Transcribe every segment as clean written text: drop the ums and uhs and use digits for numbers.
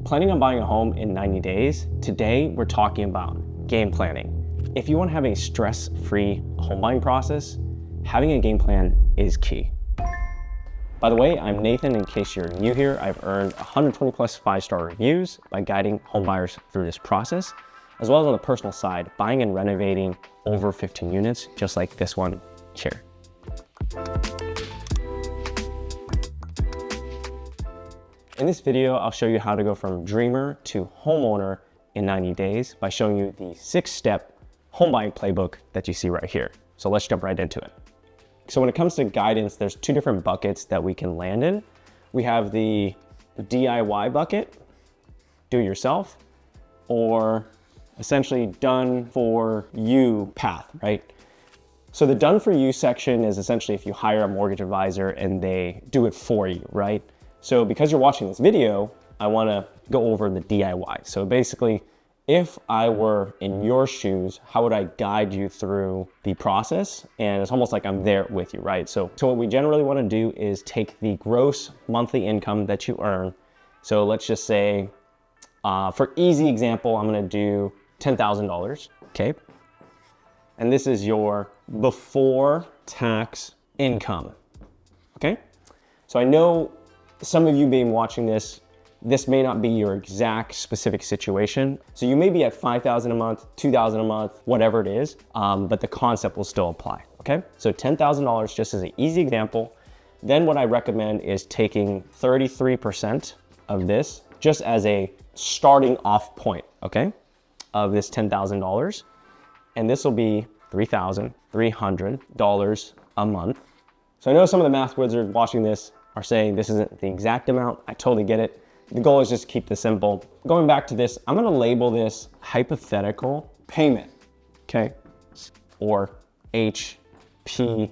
Planning on buying a home in 90 days? Today, we're talking about game planning. If you want to have a stress-free home buying process, having a game plan is key. By the way, I'm Nathan. In case you're new here, I've earned 120 plus 5-star reviews by guiding home buyers through this process, as well as on the personal side, buying and renovating over 15 units, just like this one here. In this video, I'll show you how to go from dreamer to homeowner in 90 days by showing you the 6-step home buying playbook that you see right here. So let's jump right into it. So when it comes to guidance, there's 2 different buckets that we can land in. We have the D.I.Y bucket, do it yourself, or essentially done for you path, right? So the done for you section is essentially if you hire a mortgage advisor and they do it for you, right? So because you're watching this video, I wanna go over the D.I.Y. So basically, if I were in your shoes, how would I guide you through the process? And it's almost like I'm there with you, right? So what we generally wanna do is take the gross monthly income that you earn. So let's just say, for easy example, I'm gonna do $10,000, okay? And this is your before tax income, okay? So I know some of you being watching this may not be your exact specific situation. So you may be at $5,000 a month, $2,000 a month, whatever it is, but the concept will still apply, okay? So $10,000 just as an easy example. Then what I recommend is taking 33% of this just as a starting off point, okay? Of this $10,000. And this will be $3,300 a month. So I know some of the math wizards watching this are saying this isn't the exact amount. I totally get it. The goal is just to keep this simple. Going back to this, I'm gonna label this hypothetical payment, okay? Or HPMT,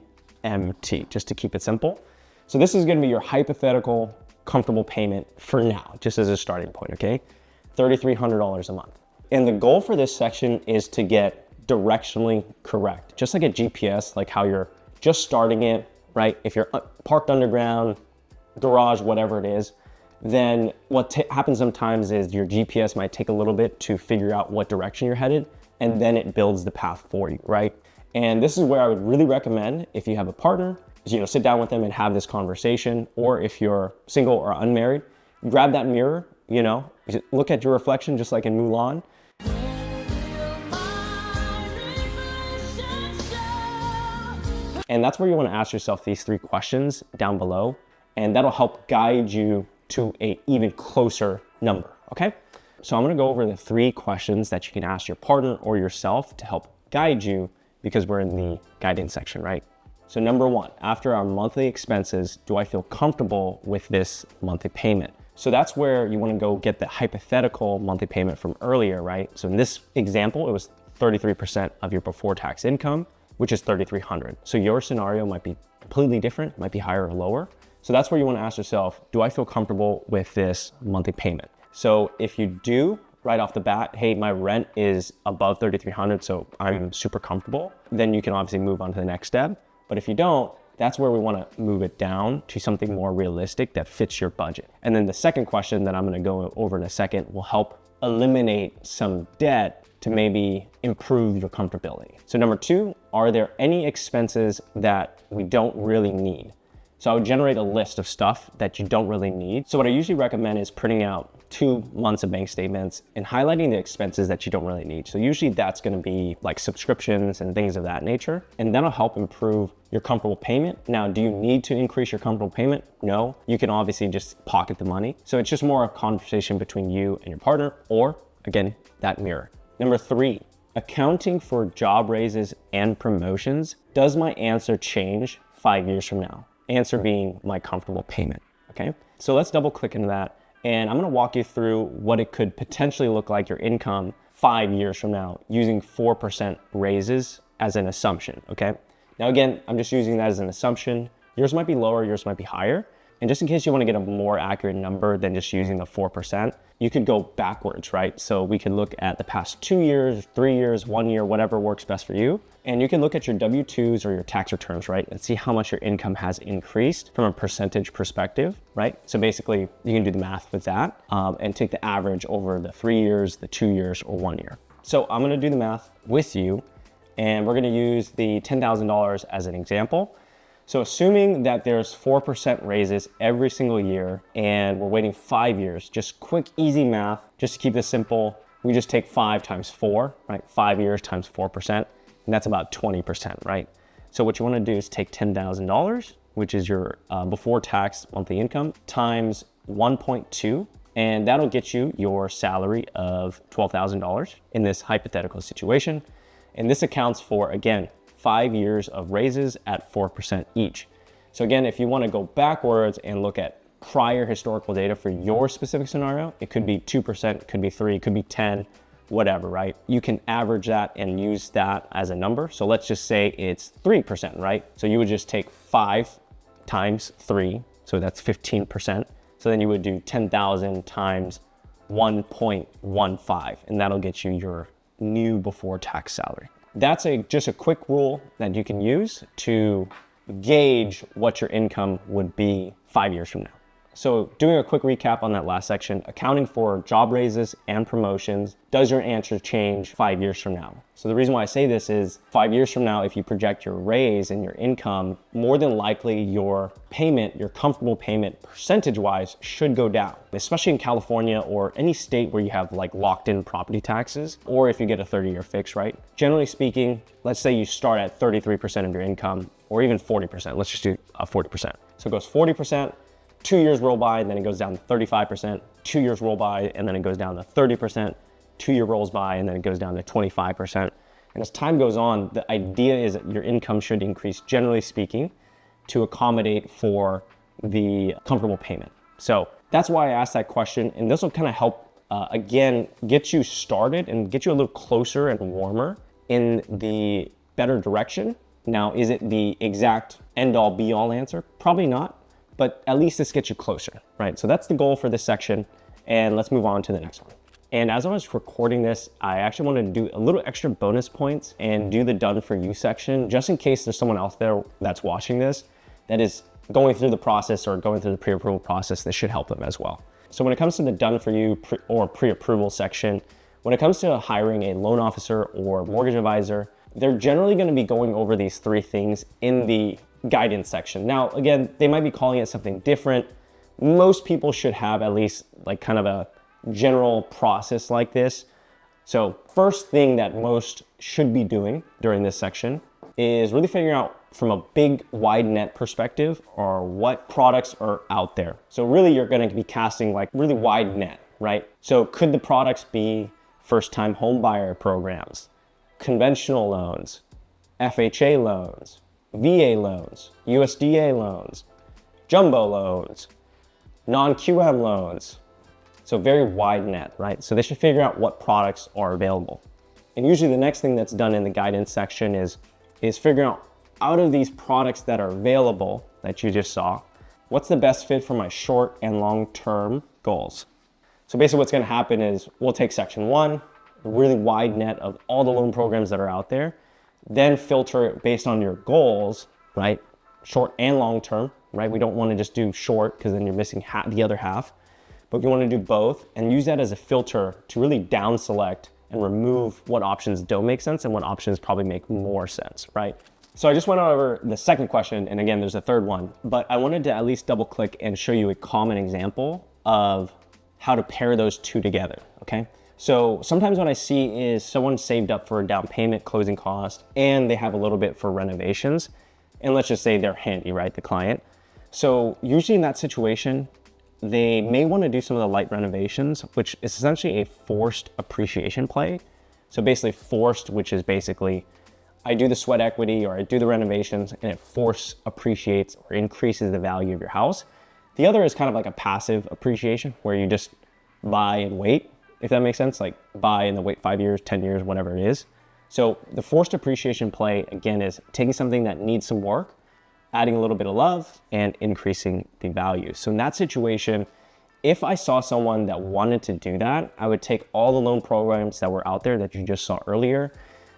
just to keep it simple. So this is gonna be your hypothetical comfortable payment for now, just as a starting point, okay? $3,300 a month. And the goal for this section is to get directionally correct. Just like a GPS, like how you're just starting it, right? If you're parked underground, garage, whatever it is, then what happens sometimes is your GPS might take a little bit to figure out what direction you're headed, and then it builds the path for you, right? And this is where I would really recommend, if you have a partner, is, sit down with them and have this conversation, or if you're single or unmarried, grab that mirror, look at your reflection just like in Mulan. And that's where you want to ask yourself these 3 questions down below, and that'll help guide you to an even closer number, okay? So I'm gonna go over the 3 questions that you can ask your partner or yourself to help guide you, because we're in the guidance section, right? So number 1, after our monthly expenses, do I feel comfortable with this monthly payment? So that's where you want to go get the hypothetical monthly payment from earlier, right? So in this example, it was 33% of your before tax income, which is $3,300. So your scenario might be completely different, might be higher or lower. So that's where you want to ask yourself, do I feel comfortable with this monthly payment? So if you do right off the bat, hey, my rent is above $3,300, so I'm super comfortable, then you can obviously move on to the next step. But if you don't, that's where we want to move it down to something more realistic that fits your budget. And then the second question that I'm going to go over in a second will help eliminate some debt to maybe improve your comfortability. So number 2, are there any expenses that we don't really need? So I would generate a list of stuff that you don't really need. So what I usually recommend is printing out 2 months of bank statements and highlighting the expenses that you don't really need. So usually that's gonna be like subscriptions and things of that nature, and that'll help improve your comfortable payment. Now, do you need to increase your comfortable payment? No, you can obviously just pocket the money. So it's just more a conversation between you and your partner, or again, that mirror. Number 3, accounting for job raises and promotions. Does my answer change 5 years from now? Answer being my comfortable payment, okay? So let's double click into that. And I'm gonna walk you through what it could potentially look like your income 5 years from now using 4% raises as an assumption, okay? Now again, I'm just using that as an assumption. Yours might be lower, yours might be higher. And just in case you want to get a more accurate number than just using the 4%, you could go backwards, right? So we could look at the past 2 years, 3 years, 1 year, whatever works best for you. And you can look at your W-2s or your tax returns, right? And see how much your income has increased from a percentage perspective, right? So basically you can do the math with that and take the average over the 3 years, the 2 years, or 1 year. So I'm gonna do the math with you, and we're gonna use the $10,000 as an example. So assuming that there's 4% raises every single year and we're waiting 5 years, just quick, easy math, just to keep this simple, we just take 5 times 4, right? 5 years times 4%, and that's about 20%, right? So what you wanna do is take $10,000, which is your before tax monthly income, times 1.2, and that'll get you your salary of $12,000 in this hypothetical situation. And this accounts for, again, 5 years of raises at 4% each. So again, if you want to go backwards and look at prior historical data for your specific scenario, it could be 2%, could be 3, could be 10, whatever, right? You can average that and use that as a number. So let's just say it's 3%, right? So you would just take 5 times 3, so that's 15%. So then you would do 10,000 times 1.15, and that'll get you your new before tax salary. That's just a quick rule that you can use to gauge what your income would be 5 years from now. So doing a quick recap on that last section, accounting for job raises and promotions, does your answer change 5 years from now? So the reason why I say this is 5 years from now, if you project your raise and your income, more than likely your payment, your comfortable payment percentage-wise should go down, especially in California or any state where you have like locked-in property taxes, or if you get a 30-year fix, right? Generally speaking, let's say you start at 33% of your income, or even 40%. Let's just do 40%. So it goes 40%, 2 years roll by, and then it goes down to 35%, 2 years roll by, and then it goes down to 30%, 2 year rolls by, and then it goes down to 25%. And as time goes on, the idea is that your income should increase, generally speaking, to accommodate for the comfortable payment. So that's why I asked that question, and this will kind of help, again, get you started and get you a little closer and warmer in the better direction. Now, is it the exact end-all be-all answer? Probably not. But at least this gets you closer, right? So that's the goal for this section, and let's move on to the next one. And as I was recording this, I actually wanted to do a little extra bonus points and do the done for you section, just in case there's someone else there that's watching this that is going through the process or going through the pre-approval process. This should help them as well. So when it comes to the done for you or pre-approval section, when it comes to hiring a loan officer or mortgage advisor, they're generally going to be going over these 3 things in the guidance section. Now, again, they might be calling it something different. Most people should have at least like kind of a general process like this. So first thing that most should be doing during this section is really figuring out from a big wide net perspective or what products are out there. So really you're going to be casting like really wide net, right? So could the products be first time home buyer programs, conventional loans, FHA loans, VA loans, USDA loans, jumbo loans, non-QM loans. So very wide net, right? So they should figure out what products are available. And usually the next thing that's done in the guidance section is figuring out of these products that are available that you just saw, what's the best fit for my short and long-term goals? So basically what's gonna happen is we'll take section 1, a really wide net of all the loan programs that are out there, then filter it based on your goals, right? Short and long term, right? We don't want to just do short because then you're missing the other half, but we want to do both and use that as a filter to really down select and remove what options don't make sense and what options probably make more sense, right? So I just went over the second question, and again, there's a third one, but I wanted to at least double click and show you a common example of how to pair those two together, okay? So sometimes what I see is someone saved up for a down payment, closing cost, and they have a little bit for renovations. And let's just say they're handy, right, the client. So usually in that situation, they may want to do some of the light renovations, which is essentially a forced appreciation play. So basically forced, which is basically I do the sweat equity or I do the renovations and it force appreciates or increases the value of your house. The other is kind of like a passive appreciation where you just buy and wait. If that makes sense, like buy and then wait 5 years, 10 years, whatever it is. So the forced appreciation play, again, is taking something that needs some work adding a little bit of love and increasing the value. So in that situation, if I saw someone that wanted to do that, I would take all the loan programs that were out there that you just saw earlier,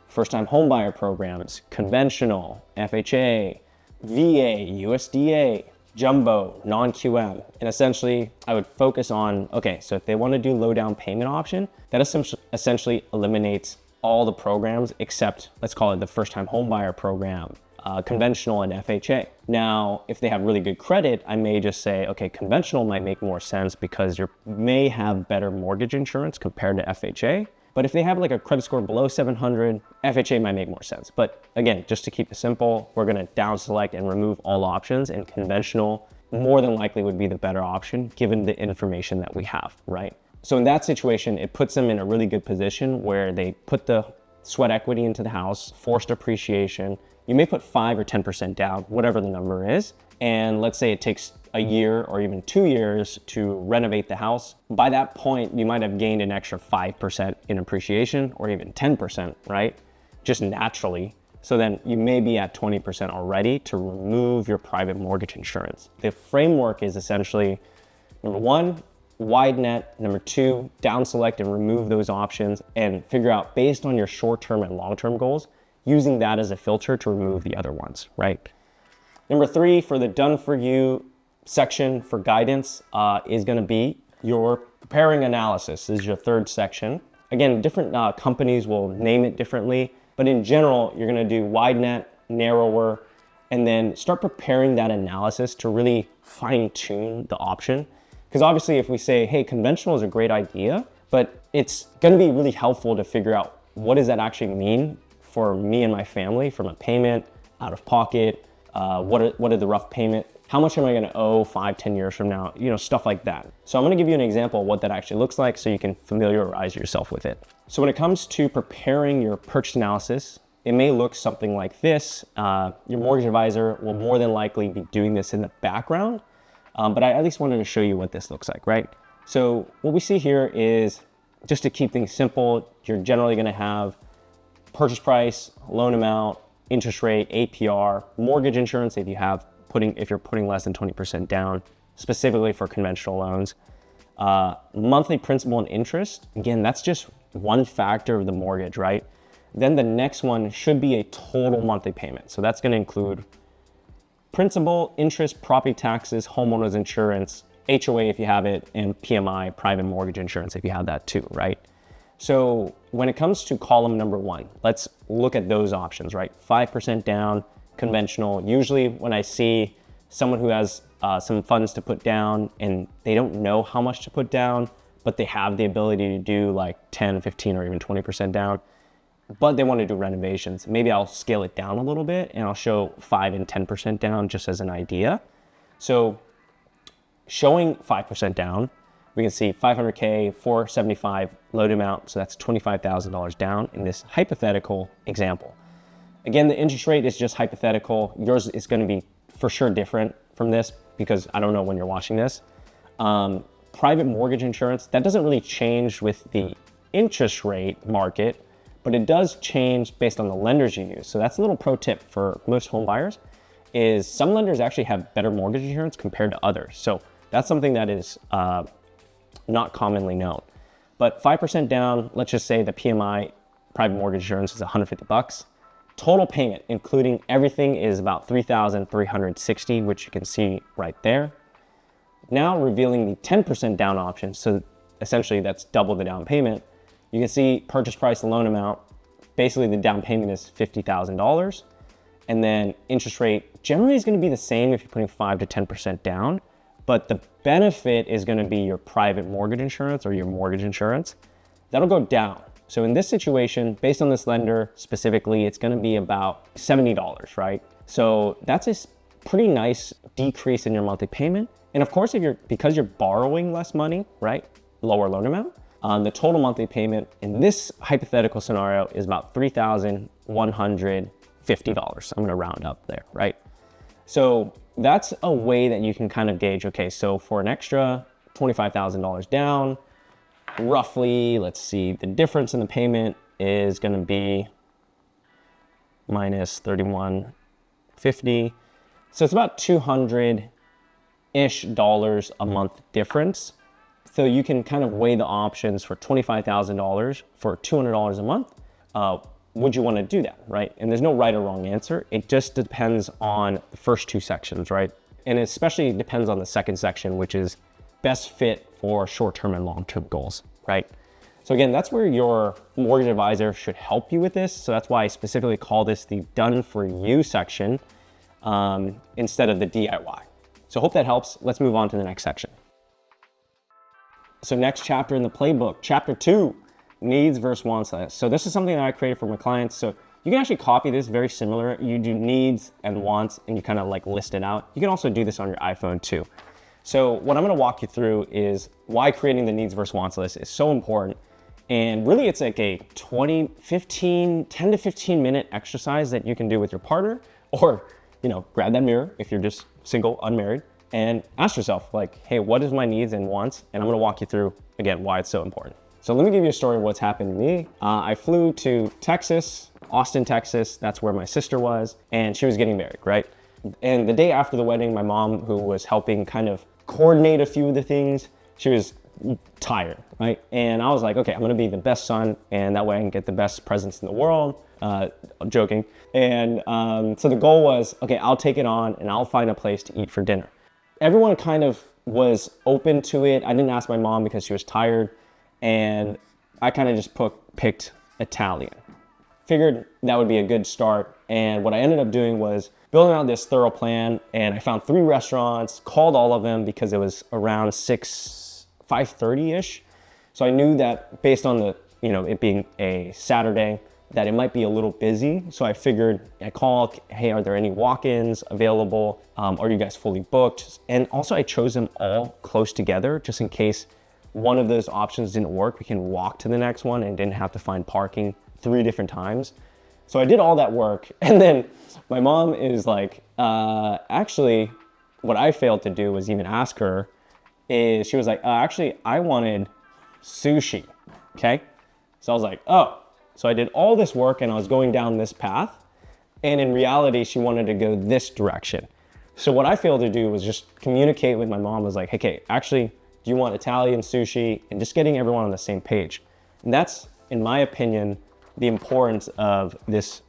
first-time homebuyer programs, conventional, FHA, VA, USDA, jumbo, non-QM. And essentially, I would focus on, okay, so if they want to do low down payment option, that essentially eliminates all the programs except, let's call it the first-time homebuyer program, conventional and FHA. Now, if they have really good credit, I may just say, okay, conventional might make more sense because you may have better mortgage insurance compared to FHA. But if they have like a credit score below 700, FHA might make more sense. But again, just to keep it simple, we're gonna down select and remove all options, and conventional more than likely would be the better option given the information that we have, right? So in that situation, it puts them in a really good position where they put the sweat equity into the house, forced appreciation. You may put 5 or 10% down, whatever the number is. And let's say it takes a year or even 2 years to renovate the house. By that point, you might have gained an extra 5% in appreciation or even 10%, right? Just naturally. So then you may be at 20% already to remove your private mortgage insurance. The framework is essentially, number one, wide net. Number two, down select and remove those options and figure out based on your short-term and long-term goals, using that as a filter to remove the other ones, right? Number three, for the done for you section for guidance is gonna be your preparing analysis. This is your third section. Again, different companies will name it differently, but in general, you're gonna do wide net, narrower, and then start preparing that analysis to really fine tune the option. Because obviously if we say, hey, conventional is a great idea, but it's gonna be really helpful to figure out what does that actually mean for me and my family from a payment, out of pocket, what are the rough payment, how much am I gonna owe 5-10 years from now, you know, stuff like that. So I'm gonna give you an example of what that actually looks like so you can familiarize yourself with it. So when it comes to preparing your purchase analysis, it may look something like this. Your mortgage advisor will more than likely be doing this in the background, but I at least wanted to show you what this looks like, right? So what we see here is, just to keep things simple, you're generally gonna have purchase price, loan amount, interest rate, APR, mortgage insurance if you're putting less than 20% down, specifically for conventional loans. Monthly principal and interest, again, that's just one factor of the mortgage, right? Then the next one should be a total monthly payment. So that's gonna include principal, interest, property taxes, homeowners insurance, HOA if you have it, and PMI, private mortgage insurance if you have that too, right? So when it comes to column number one, let's look at those options, right? 5% down, conventional. Usually when I see someone who has some funds to put down and they don't know how much to put down, but they have the ability to do like 10, 15, or even 20% down, but they want to do renovations, maybe I'll scale it down a little bit and I'll show 5 and 10% down just as an idea. So showing 5% down, we can see 500K, 475 loan amount, so that's $25,000 down in this hypothetical example. Again, the interest rate is just hypothetical. Yours is going to be for sure different from this because I don't know when you're watching this. Private mortgage insurance, that doesn't really change with the interest rate market, but it does change based on the lenders you use. So that's a little pro tip for most home buyers, is some lenders actually have better mortgage insurance compared to others. So that's something that is not commonly known. But 5% down, let's just say the PMI private mortgage insurance is $150. Total payment, including everything, is about $3,360, which you can see right there. Now revealing the 10% down option, so essentially that's double the down payment. You can see purchase price and loan amount, basically the down payment is $50,000. And then interest rate generally is gonna be the same if you're putting 5 to 10% down, but the benefit is gonna be your private mortgage insurance or your mortgage insurance. That'll go down. So in this situation, based on this lender specifically, it's gonna be about $70, right? So that's a pretty nice decrease in your monthly payment. And of course, because you're borrowing less money, right? Lower loan amount, the total monthly payment in this hypothetical scenario is about $3,150. I'm gonna round up there, right? So that's a way that you can kind of gauge, okay, so for an extra $25,000 down, roughly, let's see, the difference in the payment is gonna be minus $3,150. So it's about $200-ish a month difference. So you can kind of weigh the options for $25,000 for $200 a month. Would you want to do that, right? And there's no right or wrong answer. It just depends on the first two sections, right? And it especially depends on the second section, which is best fit for short-term and long-term goals, right? So again, that's where your mortgage advisor should help you with this. So that's why I specifically call this the done for you section instead of the DIY. So hope that helps. Let's move on to the next section. So next chapter in the playbook, chapter 2, needs versus wants list. So this is something that I created for my clients. So you can actually copy this, very similar. You do needs and wants and you kind of like list it out. You can also do this on your iPhone too. So what I'm gonna walk you through is why creating the needs versus wants list is so important. And really it's like a 10 to 15 minute exercise that you can do with your partner, or, you know, grab that mirror if you're just single, unmarried, and ask yourself like, hey, what is my needs and wants? And I'm gonna walk you through, again, why it's so important. So let me give you a story of what's happened to me. I flew to Texas, Austin, Texas. That's where my sister was, and she was getting married, right? And the day after the wedding, my mom, who was helping kind of coordinate a few of the things, she was tired, right? And I was like, okay, I'm gonna be the best son, and that way I can get the best presents in the world. I'm joking. And so the goal was, okay, I'll take it on and I'll find a place to eat for dinner. Everyone kind of was open to it. I didn't ask my mom because she was tired, and I kind of just picked Italian. Figured that would be a good start. And what I ended up doing was building out this thorough plan, and I found 3 restaurants, called all of them because it was around 5:30-ish. So I knew that based on the, you know, it being a Saturday, that it might be a little busy. So I figured, I called, hey, are there any walk-ins available? Are you guys fully booked? And also I chose them all close together, just in case one of those options didn't work, we can walk to the next one and didn't have to find parking 3 different times. So I did all that work. And then my mom is like, actually, what I failed to do was even ask her, is she was like, actually, I wanted sushi, okay? So I was like, oh. So I did all this work and I was going down this path. And in reality, she wanted to go this direction. So what I failed to do was just communicate with my mom. I was like, hey, okay, actually, do you want Italian sushi? And just getting everyone on the same page. And that's, in my opinion, the importance of this,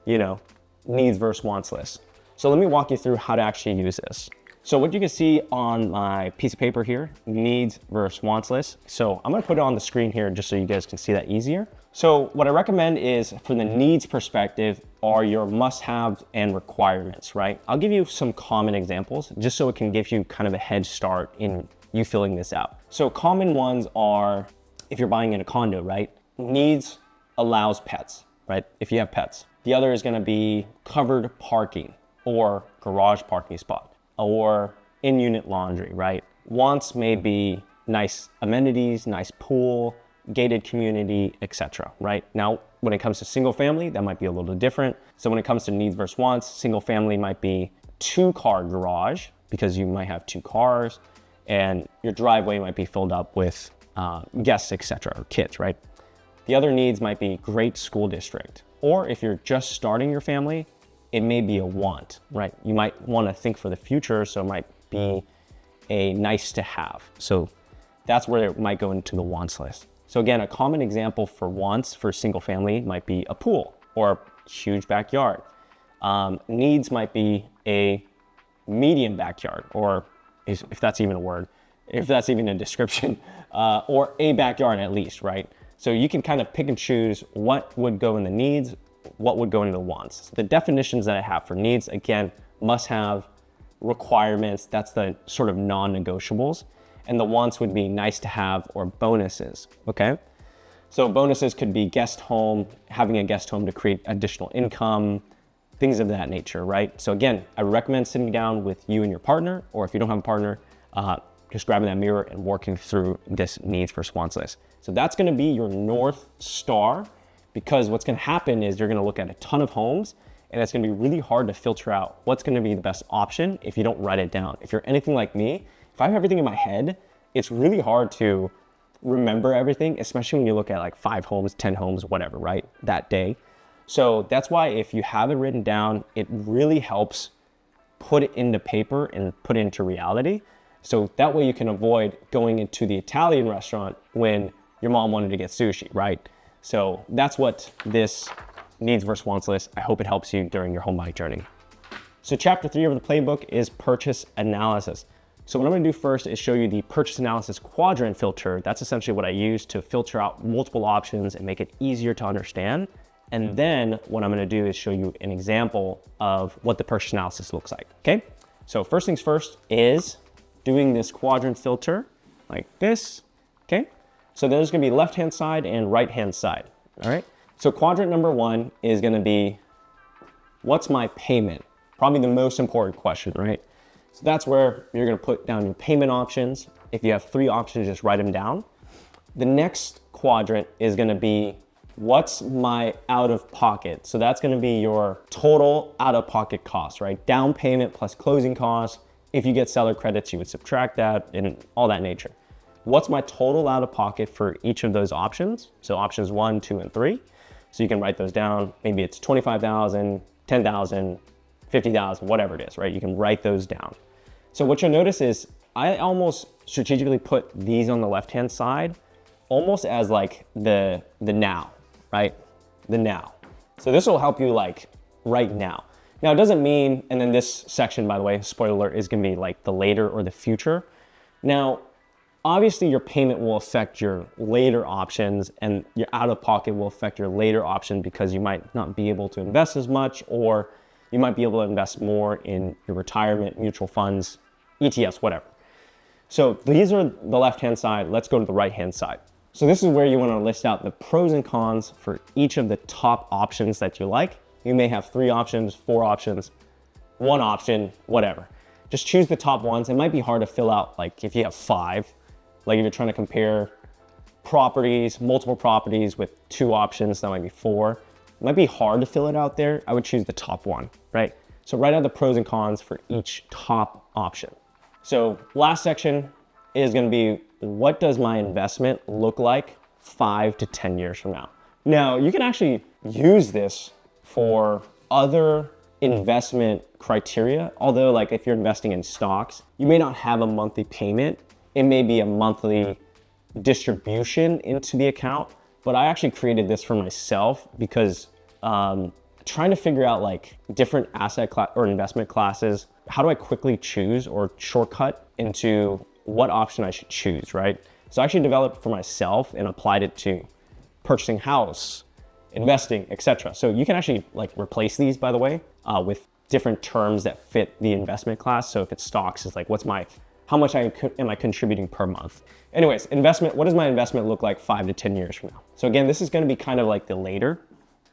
you know, needs versus wants list. So let me walk you through how to actually use this. So what you can see on my piece of paper here, needs versus wants list. So I'm gonna put it on the screen here just so you guys can see that easier. So what I recommend is, from the needs perspective, are your must-haves and requirements, right? I'll give you some common examples just so it can give you kind of a head start in you filling this out. So common ones are, if you're buying in a condo, right? Needs allows pets, right? If you have pets. The other is gonna be covered parking or garage parking spot, or in-unit laundry, right? Wants may be nice amenities, nice pool, gated community, etc., right? Now, when it comes to single family, that might be a little different. So when it comes to needs versus wants, single family might be 2-car garage because you might have 2 cars and your driveway might be filled up with guests, etc., or kids, right? The other needs might be great school district, or if you're just starting your family, it may be a want, right? You might want to think for the future, so it might be a nice to have. So that's where it might go into the wants list. So again, a common example for wants for single family might be a pool or a huge backyard. Needs might be a medium backyard, or if that's even a word, if that's even a description, or a backyard at least, right? So you can kind of pick and choose what would go in the needs, what would go into the wants. The definitions that I have for needs, again, must have, requirements, that's the sort of non-negotiables. And the wants would be nice to have or bonuses, okay? So bonuses could be guest home, having a guest home to create additional income, things of that nature, right? So again, I recommend sitting down with you and your partner, or if you don't have a partner, just grabbing that mirror and working through this needs versus wants list. So that's gonna be your North Star, because what's gonna happen is you're gonna look at a ton of homes, and it's gonna be really hard to filter out what's gonna be the best option if you don't write it down. If you're anything like me, if I have everything in my head, it's really hard to remember everything, especially when you look at like 5 homes, 10 homes, whatever, right, that day. So that's why if you have it written down, it really helps put it into paper and put it into reality. So that way you can avoid going into the Italian restaurant when your mom wanted to get sushi, right? So that's what this needs versus wants list. I hope it helps you during your home buying journey. So chapter 3 of the playbook is purchase analysis. So what I'm gonna do first is show you the purchase analysis quadrant filter. That's essentially what I use to filter out multiple options and make it easier to understand. And then what I'm gonna do is show you an example of what the purchase analysis looks like, okay? So first things first is doing this quadrant filter like this, okay? So there's gonna be left-hand side and right-hand side, all right? So quadrant number 1 is gonna be, what's my payment? Probably the most important question, right? So that's where you're gonna put down your payment options. If you have 3 options, just write them down. The next quadrant is gonna be, what's my out of pocket? So that's gonna be your total out of pocket cost, right? Down payment plus closing costs. If you get seller credits, you would subtract that and all that nature. What's my total out of pocket for each of those options? So options 1, 2, and 3. So you can write those down. Maybe it's 25,000, 10,000, 50,000, whatever it is, right? You can write those down. So what you'll notice is I almost strategically put these on the left-hand side, almost as like the now, right? The now. So this will help you like right now. Now it doesn't mean, and then this section, by the way, spoiler alert, is gonna be like the later or the future. Now, obviously your payment will affect your later options and your out of pocket will affect your later option because you might not be able to invest as much, or you might be able to invest more in your retirement, mutual funds, ETFs, whatever. So these are the left-hand side. Let's go to the right-hand side. So this is where you want to list out the pros and cons for each of the top options that you like. You may have 3 options, 4 options, 1 option, whatever. Just choose the top ones. It might be hard to fill out, like if you have 5, like if you're trying to compare properties, multiple properties with 2 options, that might be 4. It might be hard to fill it out there. I would choose the top one, right? So write out the pros and cons for each top option. So last section is gonna be, what does my investment look like 5 to 10 years from now? Now, you can actually use this for other investment criteria, although like if you're investing in stocks, you may not have a monthly payment. It may be a monthly distribution into the account, but I actually created this for myself because trying to figure out like different asset class or investment classes, how do I quickly choose or shortcut into what option I should choose, right? So I actually developed it for myself and applied it to purchasing house, investing, etc. So you can actually like replace these, by the way, with different terms that fit the investment class. So if it's stocks, it's like, how much am I contributing per month? Anyways, investment, what does my investment look like 5 to 10 years from now? So again, this is gonna be kind of like the later.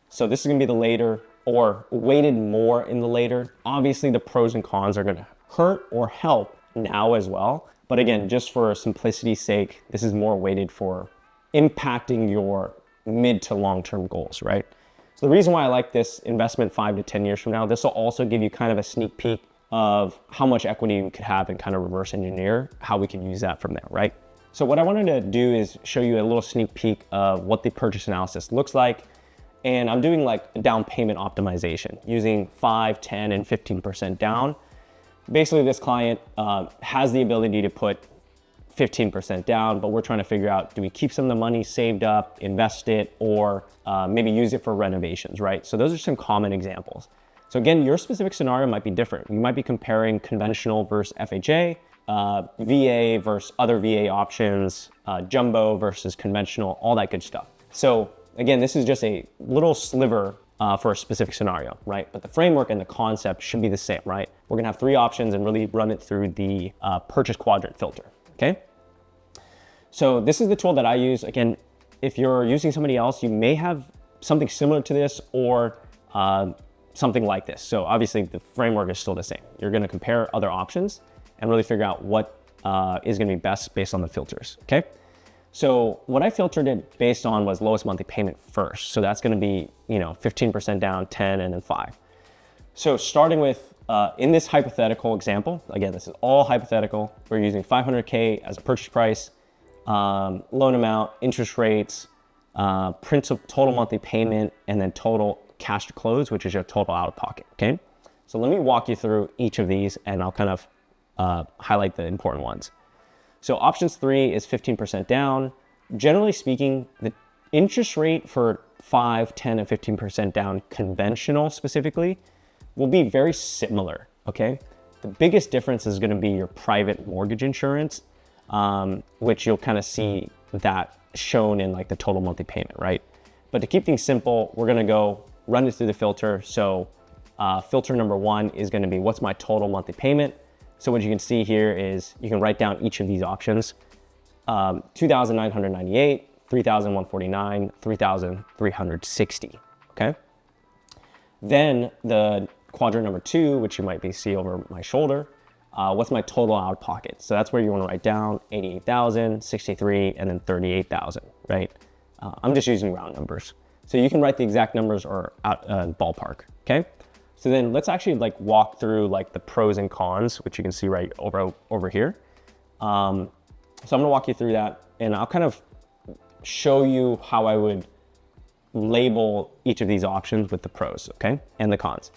So this is gonna be the later, or weighted more in the later. Obviously the pros and cons are gonna hurt or help now as well. But again, just for simplicity's sake, this is more weighted for impacting your mid to long-term goals, right? So the reason why I like this investment 5 to 10 years from now, this will also give you kind of a sneak peek of how much equity you could have and kind of reverse engineer how we can use that from there, right? So what I wanted to do is show you a little sneak peek of what the purchase analysis looks like. And I'm doing like a down payment optimization using 5, 10, and 15% down. Basically this client has the ability to put 15% down, but we're trying to figure out, do we keep some of the money saved up, invest it, or maybe use it for renovations, right? So those are some common examples. So again, your specific scenario might be different. You might be comparing conventional versus FHA, VA versus other VA options, jumbo versus conventional, all that good stuff. So again, this is just a little sliver for a specific scenario, right? But the framework and the concept should be the same, right? We're gonna have 3 options and really run it through the purchase quadrant filter, okay? So this is the tool that I use. Again, if you're using somebody else, you may have something similar to this or something like this. So obviously the framework is still the same. You're gonna compare other options and really figure out what is gonna be best based on the filters, okay? So what I filtered it based on was lowest monthly payment first. So that's gonna be, 15% down, 10, and then 5. So starting with, in this hypothetical example, again, this is all hypothetical. We're using 500K as a purchase price, loan amount, interest rates, principal, total monthly payment, and then total cash to close, which is your total out of pocket, okay? So let me walk you through each of these and I'll kind of highlight the important ones. So options 3 is 15% down. Generally speaking, the interest rate for 5, 10, and 15% down conventional specifically will be very similar, okay? The biggest difference is gonna be your private mortgage insurance, which you'll kind of see that shown in like the total monthly payment, right? But to keep things simple, we're gonna go run it through the filter. So filter number 1 is gonna be what's my total monthly payment? So what you can see here is you can write down each of these options. 2,998, 3,149, 3,360, okay? Then the quadrant number 2, which you might see over my shoulder, what's my total out of pocket? So that's where you wanna write down 88,000, 63, and then 38,000, right? I'm just using round numbers. So you can write the exact numbers or ballpark, okay? So then let's actually like walk through like the pros and cons, which you can see right over here. So I'm gonna walk you through that and I'll kind of show you how I would label each of these options with the pros, okay? And the cons.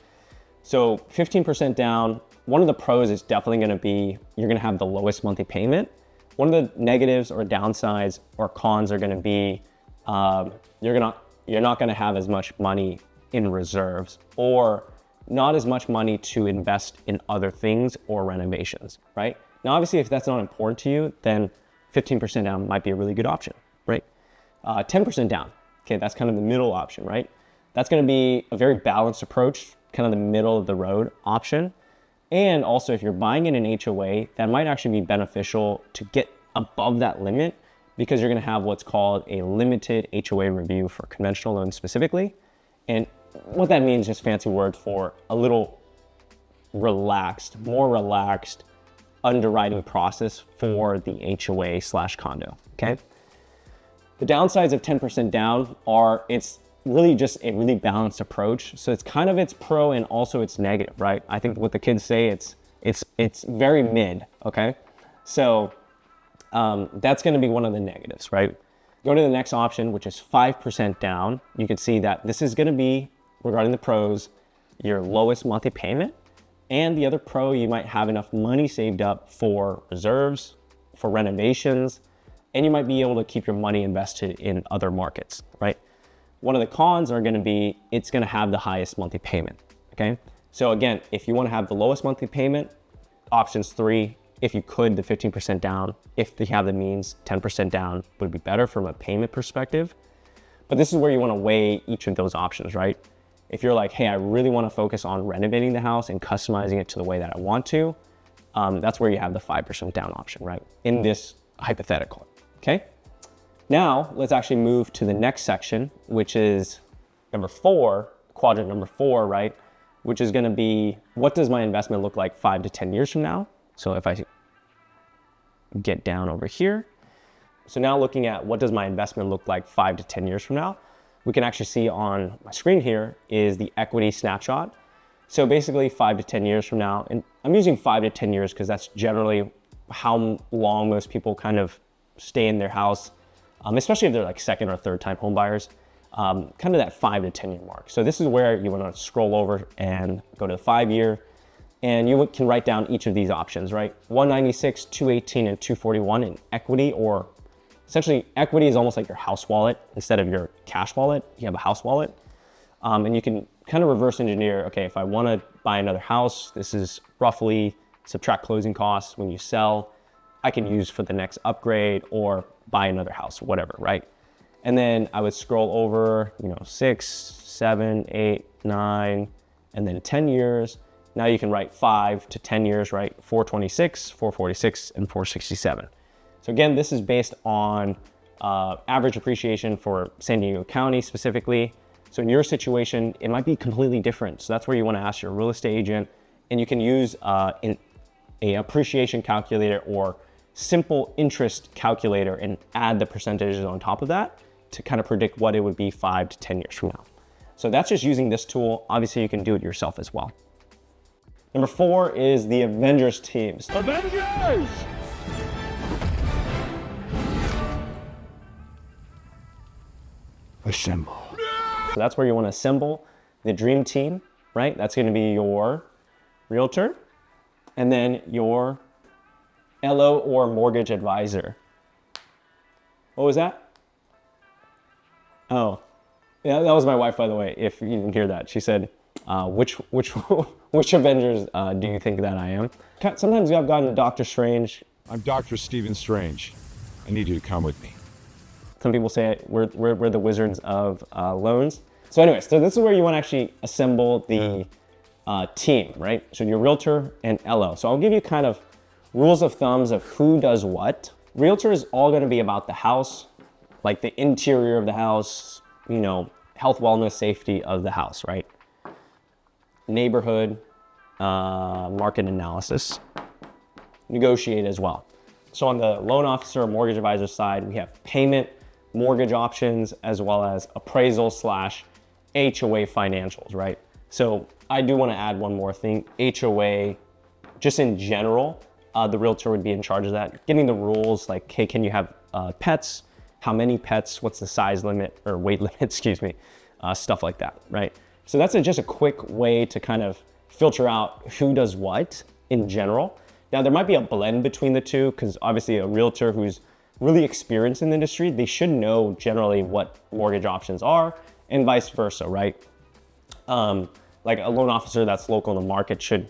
So 15% down, one of the pros is definitely gonna be, you're gonna have the lowest monthly payment. One of the negatives or downsides or cons are gonna be, you're not gonna have as much money in reserves or not as much money to invest in other things or renovations, right? Now, obviously, if that's not important to you, then 15% down might be a really good option, right? 10% down, okay, that's kind of the middle option, right? That's gonna be a very balanced approach, kind of the middle of the road option. And also, if you're buying in an HOA, that might actually be beneficial to get above that limit because you're gonna have what's called a limited HOA review for conventional loans specifically. And what that means is fancy word for a little more relaxed underwriting process for the HOA/condo, okay? The downsides of 10% down are it's really just a really balanced approach. So it's kind of its pro and also its negative, right? I think what the kids say, it's very mid, okay? So that's gonna be one of the negatives, right? Go to the next option, which is 5% down. You can see that this is gonna be, regarding the pros, your lowest monthly payment. And the other pro, you might have enough money saved up for reserves, for renovations, and you might be able to keep your money invested in other markets, right? One of the cons are gonna be, it's gonna have the highest monthly payment, okay? So again, if you wanna have the lowest monthly payment, options 3, if you could, the 15% down. If you have the means, 10% down would be better from a payment perspective. But this is where you wanna weigh each of those options, right? If you're like, hey, I really wanna focus on renovating the house and customizing it to the way that I want to, that's where you have the 5% down option, right? In this hypothetical, okay? Now, let's actually move to the next section, which is number 4, quadrant number 4, right? Which is gonna be, what does my investment look like 5 to 10 years from now? So if I get down over here, so now looking at what does my investment look like 5 to 10 years from now, we can actually see on my screen here is the equity snapshot. So basically 5 to 10 years from now, and I'm using 5 to 10 years because that's generally how long most people kind of stay in their house, especially if they're like second or third time home buyers, kind of that 5 to 10 year mark. So this is where you want to scroll over and go to the 5 year, and you can write down each of these options, right? 196, 218, and 241 in equity, or essentially equity is almost like your house wallet. Instead of your cash wallet, you have a house wallet. And you can kind of reverse engineer, okay, if I want to buy another house, this is roughly subtract closing costs when you sell, I can use for the next upgrade or buy another house, whatever, right? And then I would scroll over, 6, 7, 8, 9, and then 10 years. Now you can write 5 to 10 years, right? 426, 446, and 467. So again, this is based on average appreciation for San Diego County specifically. So in your situation, it might be completely different. So that's where you want to ask your real estate agent, and you can use a appreciation calculator or simple interest calculator and add the percentages on top of that to kind of predict what it would be 5 to 10 years from now. So that's just using this tool. Obviously, you can do it yourself as well. Number 4 is the Avengers teams. Avengers! Assemble. So that's where you want to assemble the dream team, right? That's going to be your realtor, and then your LO or mortgage advisor. What was that? Oh, yeah, that was my wife, by the way, if you didn't hear that. She said, which Avengers do you think that I am? Sometimes I've gotten Doctor Strange. I'm Dr. Stephen Strange. I need you to come with me. Some people say we're the wizards of loans. So anyways, so this is where you want to actually assemble the team, right? So your realtor and LO. So I'll give you kind of rules of thumbs of who does what. Realtor is all going to be about the house, like the interior of the house, you know, health, wellness, safety of the house, right? Neighborhood, market analysis, negotiate as well. So on the loan officer or mortgage advisor side, we have payment, mortgage options, as well as appraisal / HOA financials, right? So I do want to add one more thing. HOA, just in general, the realtor would be in charge of that. Getting the rules like, hey, can you have pets? How many pets? What's the size limit or weight limit, excuse me, stuff like that, right? So that's just a quick way to kind of filter out who does what in general. Now there might be a blend between the two because obviously a realtor who's really experienced in the industry, they should know generally what mortgage options are and vice versa, right? Like a loan officer that's local in the market should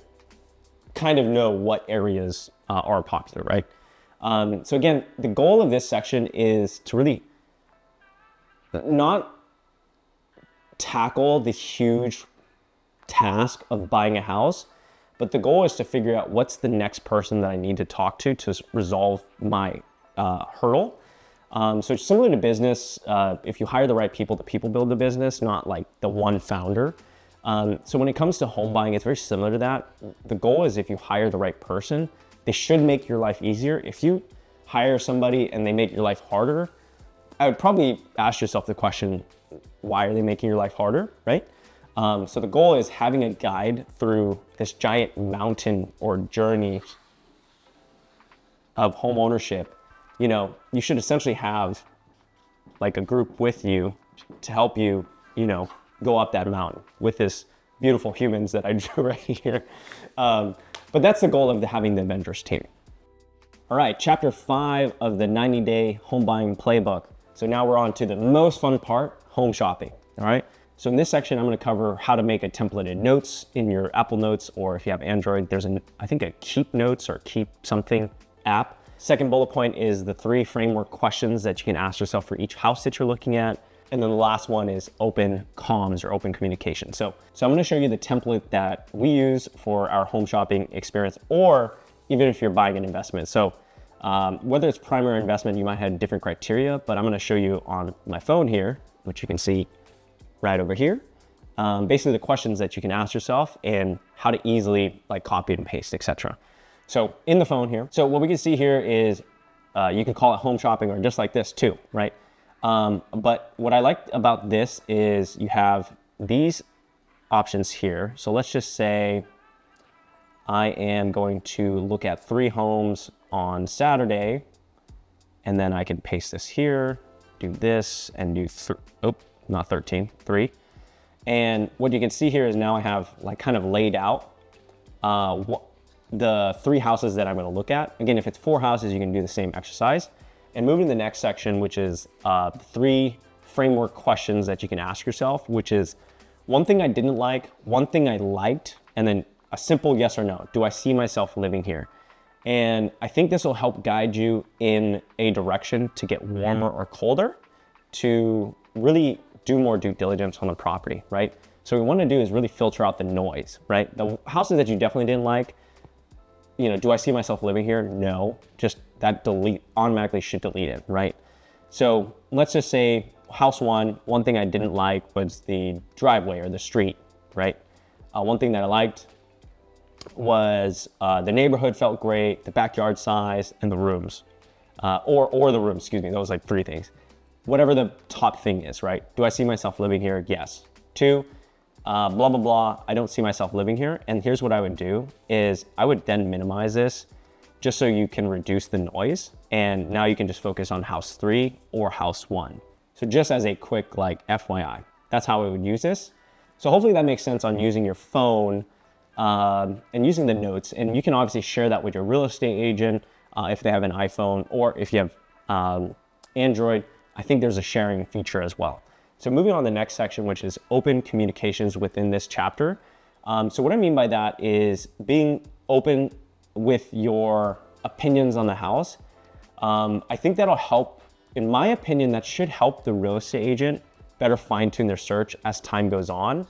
kind of know what areas are popular, right? So again, the goal of this section is to really not tackle the huge task of buying a house, but the goal is to figure out what's the next person that I need to talk to resolve my hurdle. So it's similar to business. If you hire the right people, the people build the business, not like the one founder. So when it comes to home buying, it's very similar to that. The goal is if you hire the right person, they should make your life easier. If you hire somebody and they make your life harder, I would probably ask yourself the question, why are they making your life harder, right? So the goal is having a guide through this giant mountain or journey of home ownership. You know, you should essentially have like a group with you to help you, you know, go up that mountain with this beautiful humans that I drew right here. But that's the goal of having the Avengers team. All right, chapter 5 of the 90-day home buying playbook. So now we're on to the most fun part, home shopping, all right? So in this section, I'm gonna cover how to make a templated notes in your Apple Notes, or if you have Android, there's I think a Keep Notes or Keep something app. Second bullet point is the 3 framework questions that you can ask yourself for each house that you're looking at. And then the last one is open comms or open communication. So I'm gonna show you the template that we use for our home shopping experience, or even if you're buying an investment. So whether it's primary investment, you might have different criteria, but I'm gonna show you on my phone here, which you can see right over here. Basically the questions that you can ask yourself and how to easily like copy and paste, etc. So in the phone here, so what we can see here is you can call it home shopping or just like this too, right? But what I like about this is you have these options here. So let's just say I am going to look at 3 homes on Saturday, and then I can paste this here, do this, and do, not 13, 3. And what you can see here is now I have like kind of laid out the 3 houses that I'm gonna look at. Again, if it's 4 houses, you can do the same exercise. And moving to the next section, which is 3 framework questions that you can ask yourself, which is one thing I didn't like, one thing I liked, and then a simple yes or no. Do I see myself living here? And I think this will help guide you in a direction to get warmer or colder, to really do more due diligence on the property, right? So what we want to do is really filter out the noise, right? The houses that you definitely didn't like, you know, do I see myself living here? No, just that automatically should delete it, right? So let's just say house one thing I didn't like was the driveway or the street, right? One thing that I liked was the neighborhood felt great, the backyard size, and the rooms, or the rooms, excuse me, those like 3 things. Whatever the top thing is, right? Do I see myself living here? Yes. 2, blah, blah, blah, I don't see myself living here. And here's what I would do is I would then minimize this just so you can reduce the noise. And now you can just focus on house 3 or house 1. So just as a quick like FYI, that's how I would use this. So hopefully that makes sense on using your phone and using the notes. And you can obviously share that with your real estate agent if they have an iPhone, or if you have Android. I think there's a sharing feature as well. So moving on to the next section, which is open communications within this chapter. So what I mean by that is being open with your opinions on the house. I think that'll help, in my opinion, that should help the real estate agent better fine-tune their search as time goes on.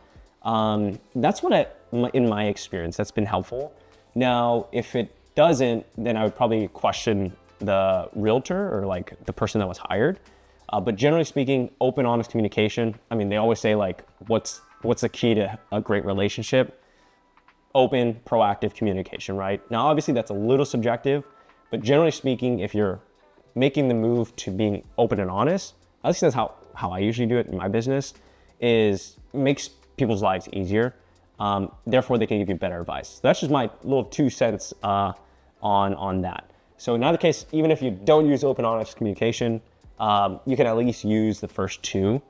That's what in my experience, that's been helpful. Now, if it doesn't, then I would probably question the realtor or like the person that was hired. But generally speaking, open, honest communication. I mean, they always say like, what's the key to a great relationship? Open, proactive communication, right? Now, obviously that's a little subjective, but generally speaking, if you're making the move to being open and honest, at least that's how I usually do it in my business, is makes people's lives easier. Therefore, they can give you better advice. So that's just my little 2 cents on that. So in either case, even if you don't use open, honest communication, you can at least use the first 2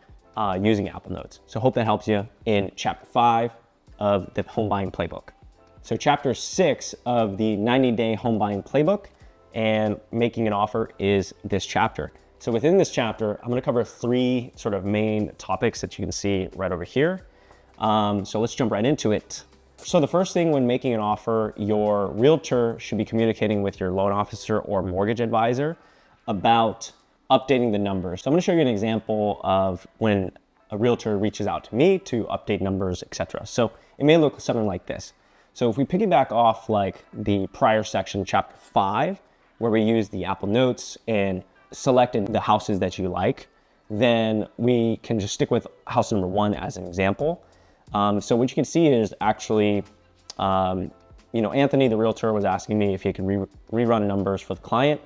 using Apple Notes. So hope that helps you in chapter 5 of the Home Buying Playbook. So chapter 6 of the 90-day Home Buying Playbook and making an offer is this chapter. So within this chapter, I'm gonna cover 3 sort of main topics that you can see right over here. So let's jump right into it. So the first thing when making an offer, your realtor should be communicating with your loan officer or mortgage advisor about updating the numbers. So I'm gonna show you an example of when a realtor reaches out to me to update numbers, etc. So it may look something like this. So if we piggyback off like the prior section, chapter 5, where we use the Apple Notes and selected the houses that you like, then we can just stick with house number 1 as an example. So what you can see is actually, Anthony, the realtor, was asking me if he could rerun numbers for the client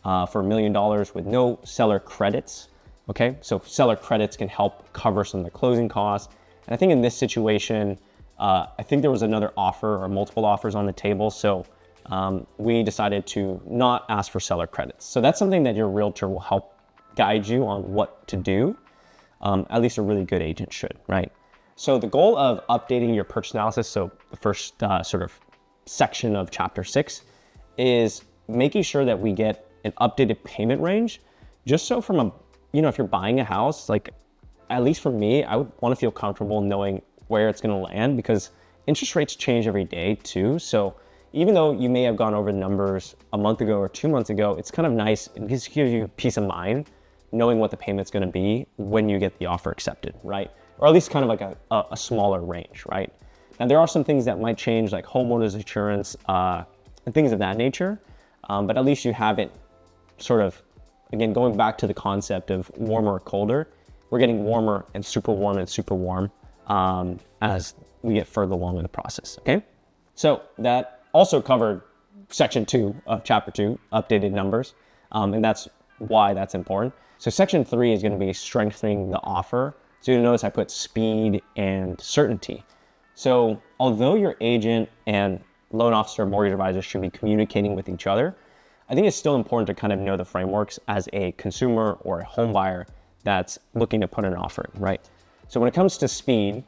for $1 million with no seller credits. Okay, so seller credits can help cover some of the closing costs. And I think in this situation, I think there was another offer or multiple offers on the table. So we decided to not ask for seller credits. So that's something that your realtor will help guide you on what to do. At least a really good agent should, right? So the goal of updating your purchase analysis, so the first sort of section of chapter 6, is making sure that we get an updated payment range, just so from a, if you're buying a house, like at least for me, I would want to feel comfortable knowing where it's going to land, because interest rates change every day too. So even though you may have gone over the numbers a month ago or 2 months ago, it's kind of nice. It just gives you peace of mind knowing what the payment's going to be when you get the offer accepted, right? Or at least kind of like a smaller range, right? Now there are some things that might change, like homeowners insurance and things of that nature, but at least you have it sort of, again, going back to the concept of warmer or colder, we're getting warmer and super warm as we get further along in the process, okay? So that also covered section 2 of chapter 2, updated numbers, and that's why that's important. So section 3 is gonna be strengthening the offer. So you'll notice I put speed and certainty. So although your agent and loan officer, mortgage advisor should be communicating with each other, I think it's still important to kind of know the frameworks as a consumer or a home buyer that's looking to put an offer in, right? So when it comes to speed,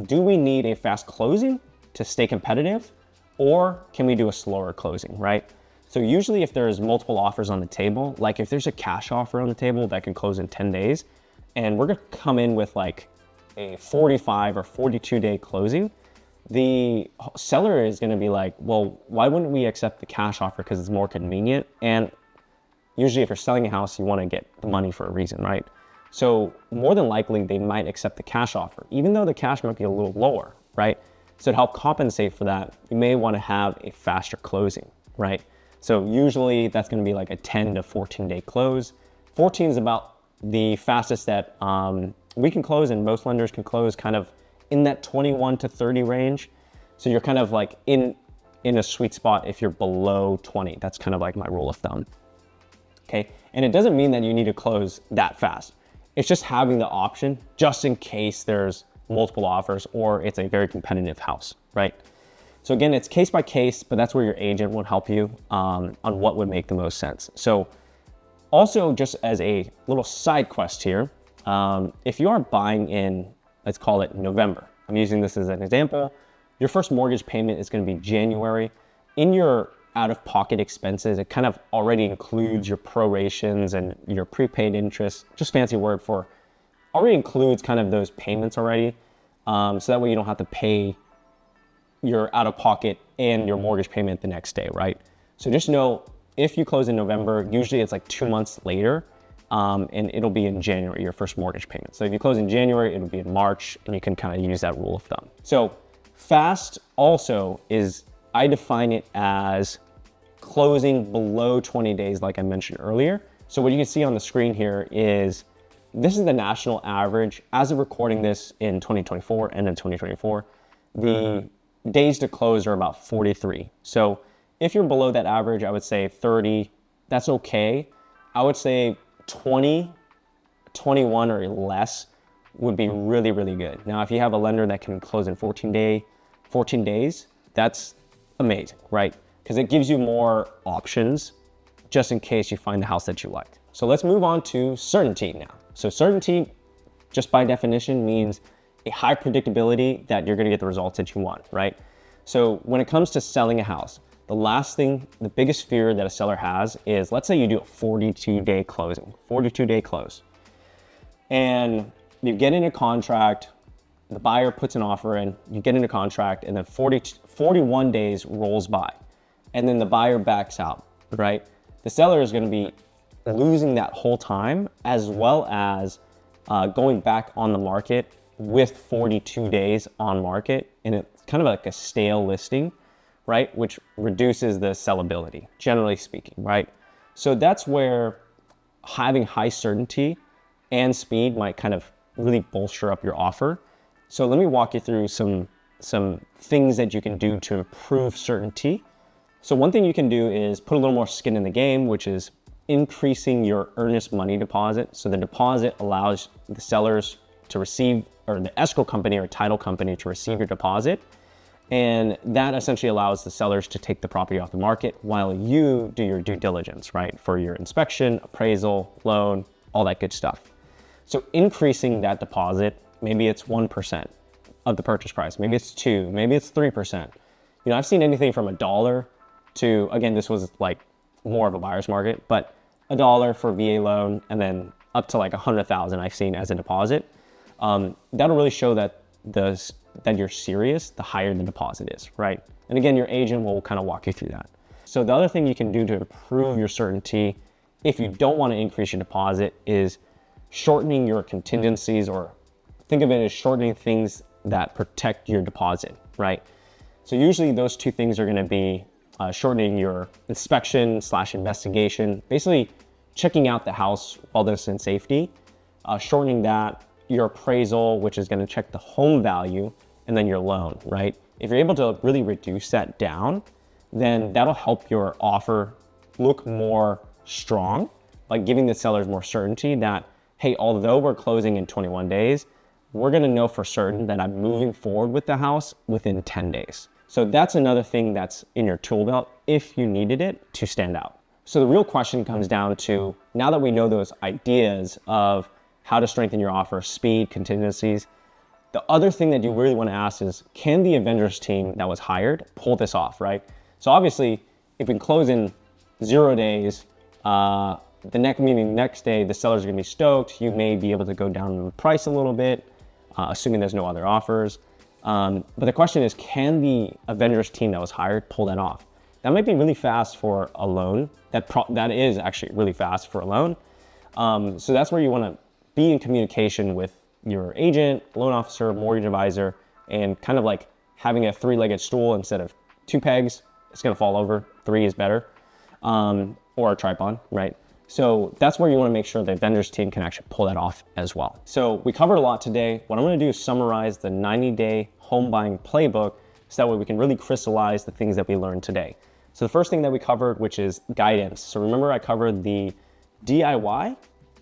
do we need a fast closing to stay competitive, or can we do a slower closing, right? So usually if there's multiple offers on the table, like if there's a cash offer on the table that can close in 10 days, and we're gonna come in with like a 45 or 42 day closing, the seller is gonna be like, well, why wouldn't we accept the cash offer? Because it's more convenient. And usually if you're selling a house, you wanna get the money for a reason, right? So more than likely they might accept the cash offer, even though the cash might be a little lower, right? So to help compensate for that, you may wanna have a faster closing, right? So usually that's gonna be like a 10 to 14 day close. 14 is about the fastest that we can close, and most lenders can close kind of in that 21 to 30 range. So you're kind of like in a sweet spot if you're below 20. That's kind of like my rule of thumb, okay? And it doesn't mean that you need to close that fast. It's just having the option just in case there's multiple offers or it's a very competitive house, right? So again, it's case by case, but that's where your agent would help you on what would make the most sense. So also, just as a little side quest here, if you are buying in, let's call it November, I'm using this as an example, Your first mortgage payment is going to be January. In your out-of-pocket expenses, it kind of already includes your prorations and your prepaid interest, just fancy word for already includes kind of those payments already. So that way you don't have to pay your out-of-pocket and your mortgage payment the next day, right? So just know if you close in November, usually it's like 2 months later, and it'll be in January, your first mortgage payment. So if you close in January, it'll be in March, and you can kind of use that rule of thumb. So fast also is, I define it as closing below 20 days, like I mentioned earlier. So what you can see on the screen here is, this is the national average. As of recording this in 2024, end of 2024, the days to close are about 43. So if you're below that average, I would say 30, that's okay. I would say 20, 21 or less would be really, really good. Now, if you have a lender that can close in 14 days, that's amazing, right? Because it gives you more options just in case you find the house that you like. So let's move on to certainty now. So certainty, just by definition, means a high predictability that you're gonna get the results that you want, right? So when it comes to selling a house, the biggest fear that a seller has is, let's say you do a 42-day closing, 42-day close. And you get in a contract, the buyer puts an offer in, you get into contract, and then 41 days rolls by, and then the buyer backs out, right? The seller is gonna be losing that whole time, as well as going back on the market with 42 days on market, and it's kind of like a stale listing, right? Which reduces the sellability, generally speaking, right? So that's where having high certainty and speed might kind of really bolster up your offer. So let me walk you through some things that you can do to improve certainty. So one thing you can do is put a little more skin in the game, which is increasing your earnest money deposit. So the deposit allows the sellers to receive, or the escrow company or title company to receive your deposit. And that essentially allows the sellers to take the property off the market while you do your due diligence, right? For your inspection, appraisal, loan, all that good stuff. So increasing that deposit, maybe it's 1% of the purchase price, maybe it's 2%, maybe it's 3%. You know, I've seen anything from $1 to, again, this was like more of a buyer's market, but $1 for VA loan, and then up to like 100,000 I've seen as a deposit. That'll really show that that you're serious, the higher the deposit is, right? And again, your agent will kind of walk you through that. So the other thing you can do to improve your certainty, if you don't want to increase your deposit, is shortening your contingencies, or think of it as shortening things that protect your deposit, right? So usually those two things are going to be shortening your inspection/investigation, basically checking out the house while it's in safety, shortening that, your appraisal, which is going to check the home value, and then your loan, right? If you're able to really reduce that down, then that'll help your offer look more strong, like giving the sellers more certainty that, hey, although we're closing in 21 days, we're gonna know for certain that I'm moving forward with the house within 10 days. So that's another thing that's in your tool belt if you needed it to stand out. So the real question comes down to, now that we know those ideas of how to strengthen your offer, speed, contingencies, the other thing that you really want to ask is, can the Avengers team that was hired pull this off, right? So obviously, if we close in 0 days, the next day, the sellers are going to be stoked. You may be able to go down in the price a little bit, assuming there's no other offers. But the question is, can the Avengers team that was hired pull that off? That might be really fast for a loan. That is actually really fast for a loan. So that's where you want to be in communication with your agent, loan officer, mortgage advisor, and kind of like having a 3-legged stool instead of 2 pegs. It's going to fall over. 3 is better, or a tripod, right? So that's where you want to make sure the Avengers team can actually pull that off as well. So we covered a lot today. What I'm going to do is summarize the 90-day home buying playbook, so that way we can really crystallize the things that we learned today. So the first thing that we covered, which is guidance. So remember, I covered the D.I.Y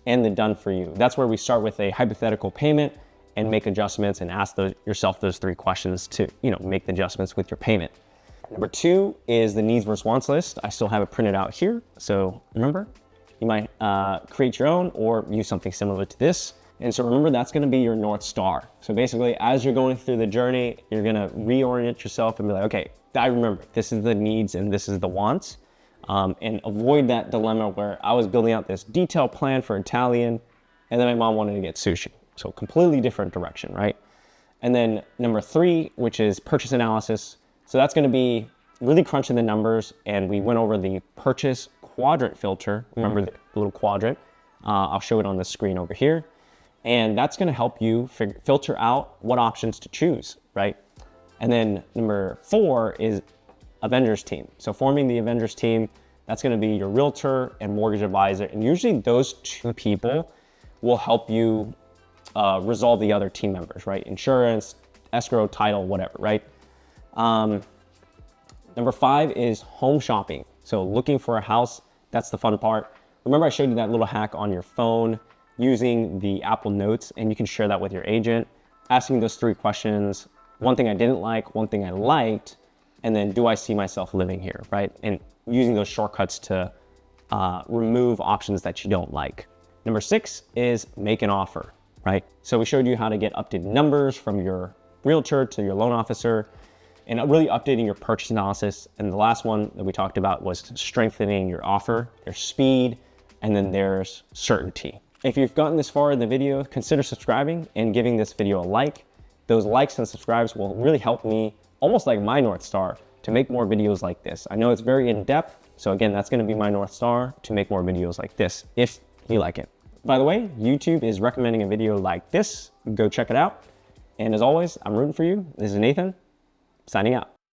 and the done for you. That's where we start with a hypothetical payment and make adjustments and ask yourself those 3 questions to, make the adjustments with your payment. Number 2 is the needs versus wants list. I still have it printed out here. So remember, you might create your own or use something similar to this. And so remember, that's gonna be your North Star. So basically, as you're going through the journey, you're gonna reorient yourself and be like, okay, I remember, this is the needs and this is the wants. And avoid that dilemma where I was building out this detailed plan for Italian and then my mom wanted to get sushi. So completely different direction, right? And then number 3, which is purchase analysis. So that's gonna be really crunching the numbers, and we went over the purchase quadrant filter. Remember the little quadrant? I'll show it on the screen over here. And that's gonna help you filter out what options to choose, right? And then number 4 is Avengers team. So forming the Avengers team, that's gonna be your realtor and mortgage advisor. And usually those 2 people will help you resolve the other team members, right? Insurance, escrow, title, whatever, right? Number 5 is home shopping. So looking for a house, that's the fun part. Remember I showed you that little hack on your phone using the Apple Notes, and you can share that with your agent, asking those 3 questions. One thing I didn't like, one thing I liked, and then do I see myself living here, right? And using those shortcuts to remove options that you don't like. Number 6 is make an offer, right? So we showed you how to get updated numbers from your realtor to your loan officer, and really updating your purchase analysis. And the last one that we talked about was strengthening your offer. There's speed, and then there's certainty. If you've gotten this far in the video, consider subscribing and giving this video a like. Those likes and subscribes will really help me, almost like my North Star, to make more videos like this. I know it's very in-depth, so again, that's gonna be my North Star, to make more videos like this, if you like it. By the way, YouTube is recommending a video like this. Go check it out. And as always, I'm rooting for you. This is Nathan, signing out.